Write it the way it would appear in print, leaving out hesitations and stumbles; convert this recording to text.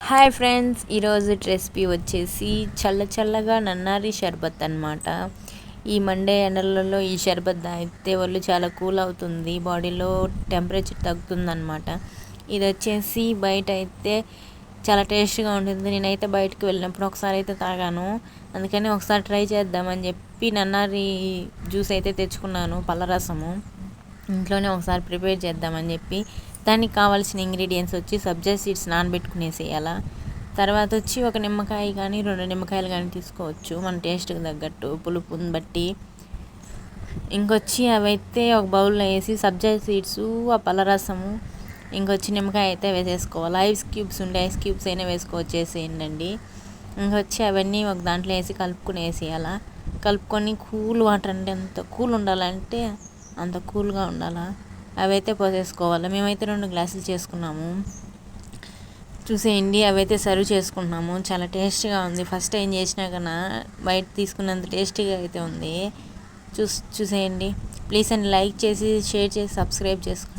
Hi friends, ఈరోజు recipe వచ్చేసి చల్లగా నన్నారి షర్బత్ అనమాట. ఈ మండే ఎండలలో ఈ షర్బత్ తాగితే ఒళ్ళు చాలా కూల్ అవుతుంది, బాడీలో టెంపరేచర్ తగ్గుతుందన్నమాట. ఇది వచ్చేసి బయట అయితే చాలా టేస్ట్గా ఉంటుంది. నేనైతే బయటకు వెళ్ళినప్పుడు ఒకసారి అయితే తాగాను, అందుకని ఒకసారి ట్రై చేద్దామని చెప్పి నన్నారి జ్యూస్ అయితే తెచ్చుకున్నాను, పళ్ళరసము. ఇంట్లోనే ఒకసారి ప్రిపేర్ చేద్దామని చెప్పి దానికి కావాల్సిన ఇంగ్రీడియంట్స్ వచ్చి సబ్జా సీడ్స్ నానబెట్టుకునేసేయాల. తర్వాత వచ్చి ఒక నిమ్మకాయ కానీ 2 నిమ్మకాయలు కానీ తీసుకోవచ్చు, మన టేస్ట్కి తగ్గట్టు పులుపుని బట్టి. ఇంకొచ్చి అవైతే ఒక బౌల్లో వేసి సబ్జా సీడ్స్, ఆ పళ్ళరసము, ఇంకొచ్చి నిమ్మకాయ అయితే వేసేసుకోవాలి. ఐస్ క్యూబ్స్ ఉంటే ఐస్ క్యూబ్స్ అయినా వేసేయండి. ఇంకొచ్చి అవన్నీ ఒక దాంట్లో వేసి కలుపుకునేసేయాల. కలుపుకొని కూల్ వాటర్, అంటే ఎంత కూల్ ఉండాలంటే అంత కూల్గా ఉండాలా, అవైతే పోసేసుకోవాలి. మేమైతే 2 గ్లాసులు చేసుకున్నాము. చూసేయండి, అవైతే సర్వ్ చేసుకుంటున్నాము. చాలా టేస్టీగా ఉంది. ఫస్ట్ టైం చేసినా కన్నా బయట తీసుకున్నంత టేస్టీగా అయితే ఉంది. చూసేయండి. ప్లీజ్ అండ్ లైక్ చేసి, షేర్ చేసి, సబ్స్క్రైబ్ చేసుకోండి.